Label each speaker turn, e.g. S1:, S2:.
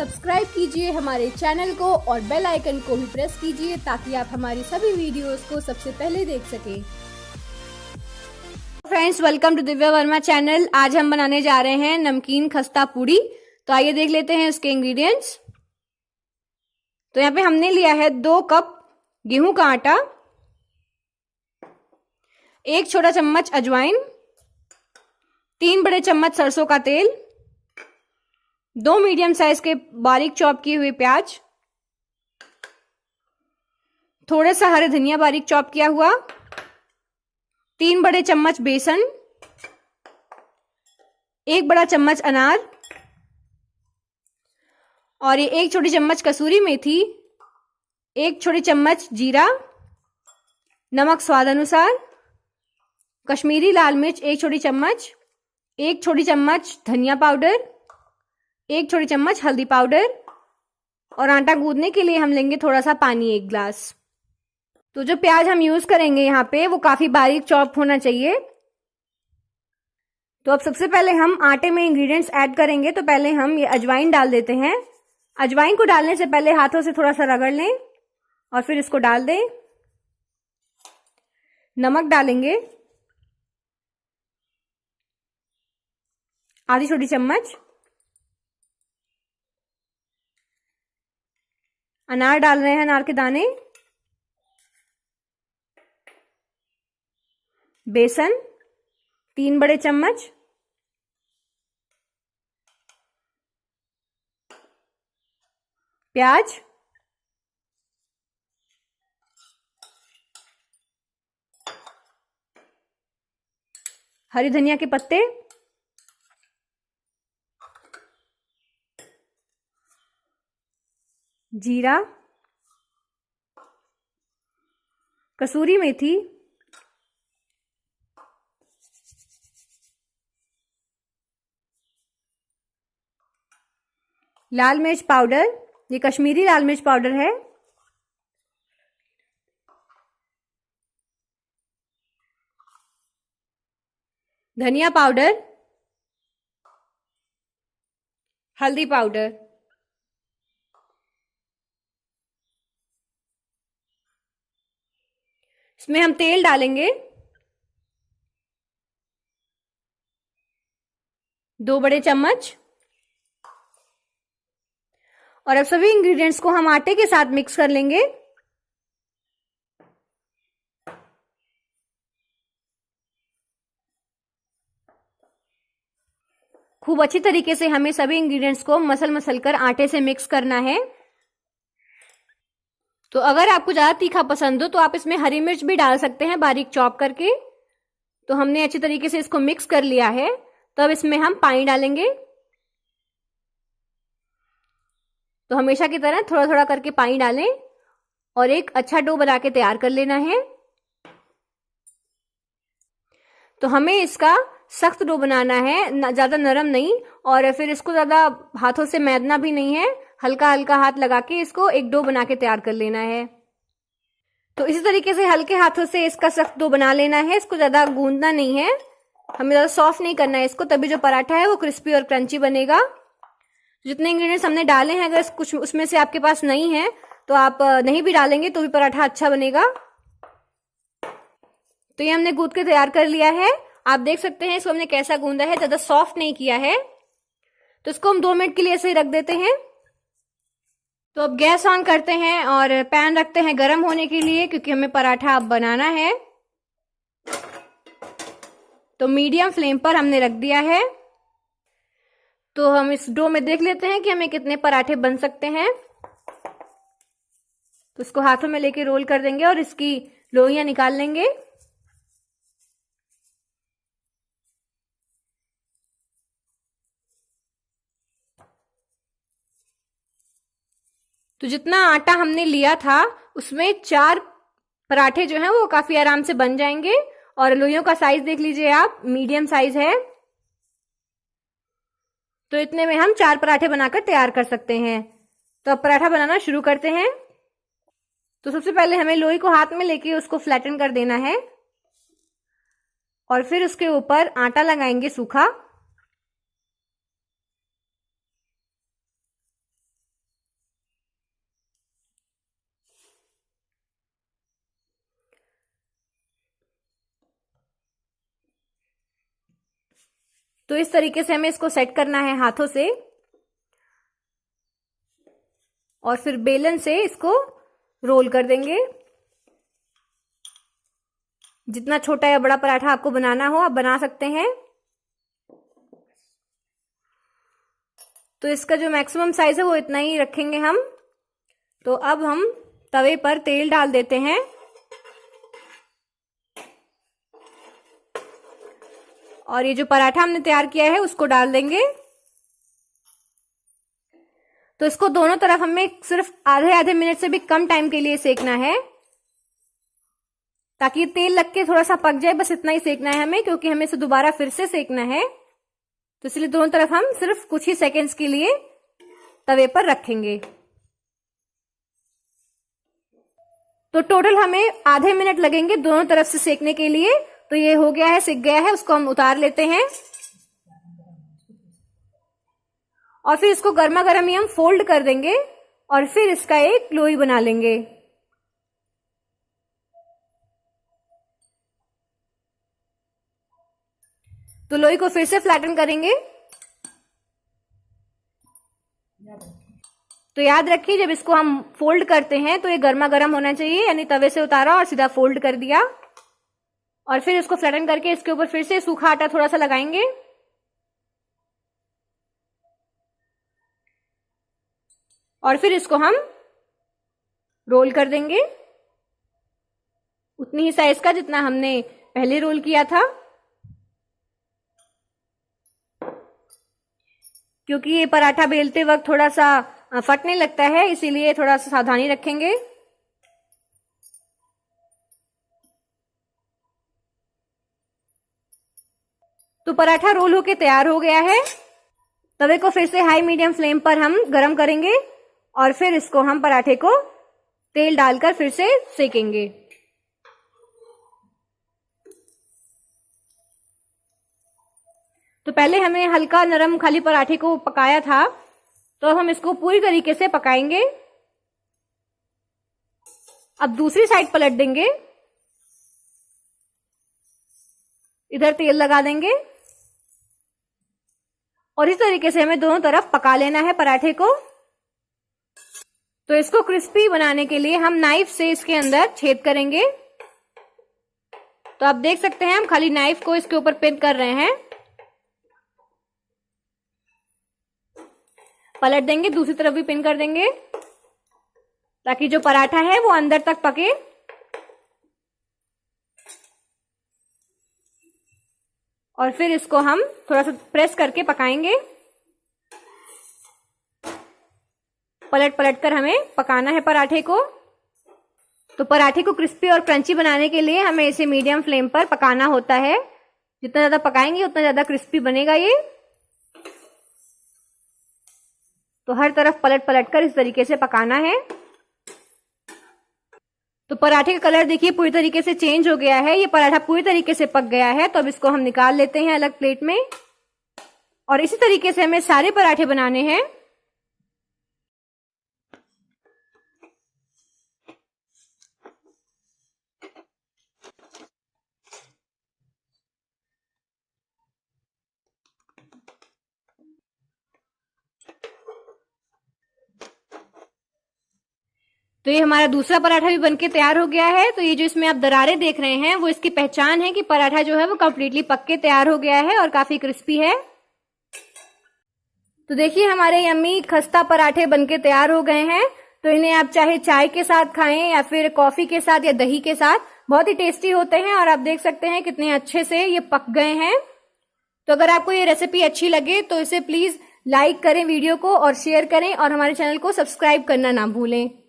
S1: Subscribe कीजिए हमारे channel को और बेल आइकन को भी प्रेस कीजिए ताकि आप हमारी सभी वीडियोस को सबसे पहले देख सकें। Friends, welcome to Divya Verma channel. आज हम बनाने जा रहे हैं नमकीन खस्ता पूड़ी। तो आइए देख लेते हैं उसके इंग्रेडिएंट्स। तो यहाँ पे हमने लिया है 2 कप गेहूं का आटा, 1 छोटा चम्मच अजवाइन, 3 बड़े चम्मच सरसों का तेल, 2 मीडियम साइज के बारीक चॉप किए हुए प्याज, थोड़ा सा हरे धनिया बारीक चॉप किया हुआ, 3 बड़े चम्मच बेसन, 1 बड़ा चम्मच अनार और ये 1 छोटी चम्मच कसूरी मेथी, 1 छोटी चम्मच जीरा, नमक स्वाद अनुसार, कश्मीरी लाल मिर्च 1 छोटी चम्मच, 1 छोटी चम्मच धनिया पाउडर, 1 छोटी चम्मच हल्दी पाउडर और आटा गूंदने के लिए हम लेंगे थोड़ा सा पानी 1 ग्लास। तो जो प्याज हम यूज करेंगे यहाँ पे वो काफी बारीक चॉप होना चाहिए। तो अब सबसे पहले हम आटे में इंग्रेडिएंट्स ऐड करेंगे। तो पहले हम ये अजवाइन डाल देते हैं। अजवाइन को डालने से पहले हाथों से थोड़ा सा रगड़ लें और फिर इसको डाल दें। नमक डालेंगे आधी छोटी चम्मच, अनार डाल रहे हैं, अनार के दाने, बेसन 3 बड़े चम्मच, प्याज, हरी धनिया के पत्ते, जीरा, कसूरी मेथी, लाल मिर्च पाउडर, ये कश्मीरी लाल मिर्च पाउडर है, धनिया पाउडर, हल्दी पाउडर, इसमें हम तेल डालेंगे 2 बड़े चम्मच और अब सभी इंग्रेडिएंट्स को हम आटे के साथ मिक्स कर लेंगे। खूब अच्छी तरीके से हमें सभी इंग्रेडिएंट्स को मसल कर आटे से मिक्स करना है। तो अगर आपको ज्यादा तीखा पसंद हो तो आप इसमें हरी मिर्च भी डाल सकते हैं बारीक चॉप करके। तो हमने अच्छी तरीके से इसको मिक्स कर लिया है। तो अब इसमें हम पानी डालेंगे। तो हमेशा की तरह थोड़ा थोड़ा करके पानी डालें और एक अच्छा डो बना के तैयार कर लेना है। तो हमें इसका सख्त डो बनाना है, ज्यादा नरम नहीं, और फिर इसको ज्यादा हाथों से मैदना भी नहीं है। हल्का हल्का हाथ लगा के इसको एक डो बना के तैयार कर लेना है। तो इसी तरीके से हल्के हाथों से इसका सख्त डो बना लेना है। इसको ज्यादा गूंदना नहीं है, हमें ज्यादा सॉफ्ट नहीं करना है इसको, तभी जो पराठा है वो क्रिस्पी और क्रंची बनेगा। जितने इंग्रेडिएंट्स हमने डाले हैं, अगर कुछ उसमें से आपके पास नहीं है तो आप नहीं भी डालेंगे तो भी पराठा अच्छा बनेगा। तो ये हमने गूंद के तैयार कर लिया है। आप देख सकते हैं इसको हमने कैसा गूंदा है, ज्यादा सॉफ्ट नहीं किया है। तो इसको हम 2 मिनट के लिए ऐसे ही रख देते हैं। तो अब गैस ऑन करते हैं और पैन रखते हैं गर्म होने के लिए, क्योंकि हमें पराठा अब बनाना है। तो मीडियम फ्लेम पर हमने रख दिया है। तो हम इस डो में देख लेते हैं कि हमें कितने पराठे बन सकते हैं। तो इसको हाथों में लेके रोल कर देंगे और इसकी लोइयां निकाल लेंगे। तो जितना आटा हमने लिया था उसमें 4 पराठे जो हैं वो काफी आराम से बन जाएंगे। और लोइयों का साइज देख लीजिए आप, मीडियम साइज है। तो इतने में हम 4 पराठे बनाकर तैयार कर सकते हैं। तो अब पराठा बनाना शुरू करते हैं। तो सबसे पहले हमें लोई को हाथ में लेके उसको फ्लैटन कर देना है और फिर उसके ऊपर आटा लगाएंगे सूखा। तो इस तरीके से हमें इसको सेट करना है हाथों से, और फिर बेलन से इसको रोल कर देंगे। जितना छोटा या बड़ा पराठा आपको बनाना हो आप बना सकते हैं। तो इसका जो मैक्सिमम साइज है वो इतना ही रखेंगे हम। तो अब हम तवे पर तेल डाल देते हैं और ये जो पराठा हमने तैयार किया है उसको डाल देंगे। तो इसको दोनों तरफ हमें सिर्फ आधे आधे मिनट से भी कम टाइम के लिए सेकना है, ताकि तेल लग के थोड़ा सा पक जाए। बस इतना ही सेकना है हमें, क्योंकि हमें इसे दोबारा फिर से सेकना है। तो इसलिए दोनों तरफ हम सिर्फ कुछ ही सेकंड्स के लिए तवे पर रखेंगे। तो टोटल हमें आधे मिनट लगेंगे दोनों तरफ से सेकने के लिए। तो ये हो गया है, सिक गया है, उसको हम उतार लेते हैं और फिर इसको गर्मा गर्म ही हम फोल्ड कर देंगे और फिर इसका एक लोई बना लेंगे। तो लोई को फिर से फ्लैटन करेंगे। तो याद रखिए, जब इसको हम फोल्ड करते हैं तो ये गर्मा गर्म होना चाहिए, यानी तवे से उतारा और सीधा फोल्ड कर दिया। और फिर इसको फ्लैटन करके इसके ऊपर फिर से सूखा आटा थोड़ा सा लगाएंगे और फिर इसको हम रोल कर देंगे उतनी ही साइज का जितना हमने पहले रोल किया था। क्योंकि ये पराठा बेलते वक्त थोड़ा सा फटने लगता है, इसीलिए थोड़ा सा सावधानी रखेंगे। तो पराठा रोल होके तैयार हो गया है। तवे को फिर से हाई मीडियम फ्लेम पर हम गरम करेंगे और फिर इसको हम पराठे को तेल डालकर फिर से सेकेंगे। तो पहले हमें हल्का नरम खाली पराठे को पकाया था, तो अब हम इसको पूरी तरीके से पकाएंगे। अब दूसरी साइड पलट देंगे, इधर तेल लगा देंगे और इस तरीके से हमें दोनों तरफ पका लेना है पराठे को। तो इसको क्रिस्पी बनाने के लिए हम नाइफ से इसके अंदर छेद करेंगे। तो आप देख सकते हैं हम खाली नाइफ को इसके ऊपर पिन कर रहे हैं। पलट देंगे, दूसरी तरफ भी पिन कर देंगे ताकि जो पराठा है वो अंदर तक पके। और फिर इसको हम थोड़ा सा प्रेस करके पकाएंगे। पलट पलट कर हमें पकाना है पराठे को। तो पराठे को क्रिस्पी और क्रंची बनाने के लिए हमें इसे मीडियम फ्लेम पर पकाना होता है। जितना ज्यादा पकाएंगे उतना ज्यादा क्रिस्पी बनेगा ये। तो हर तरफ पलट पलट कर इस तरीके से पकाना है। तो पराठे का कलर देखिए पूरी तरीके से चेंज हो गया है। ये पराठा पूरी तरीके से पक गया है। तो अब इसको हम निकाल लेते हैं अलग प्लेट में और इसी तरीके से हमें सारे पराठे बनाने हैं। तो ये हमारा दूसरा पराठा भी बनके तैयार हो गया है। तो ये जो इसमें आप दरारें देख रहे हैं वो इसकी पहचान है कि पराठा जो है वो कंप्लीटली पक के तैयार हो गया है और काफी क्रिस्पी है। तो देखिए हमारे यम्मी खस्ता पराठे बनके तैयार हो गए हैं। तो इन्हें आप चाहे चाय के साथ खाएं या फिर कॉफी के साथ या दही के साथ, बहुत ही टेस्टी होते हैं। और आप देख सकते हैं कितने अच्छे से ये पक गए हैं। तो अगर आपको ये रेसिपी अच्छी लगे तो इसे प्लीज लाइक करें वीडियो को और शेयर करें और हमारे चैनल को सब्सक्राइब करना ना भूलें।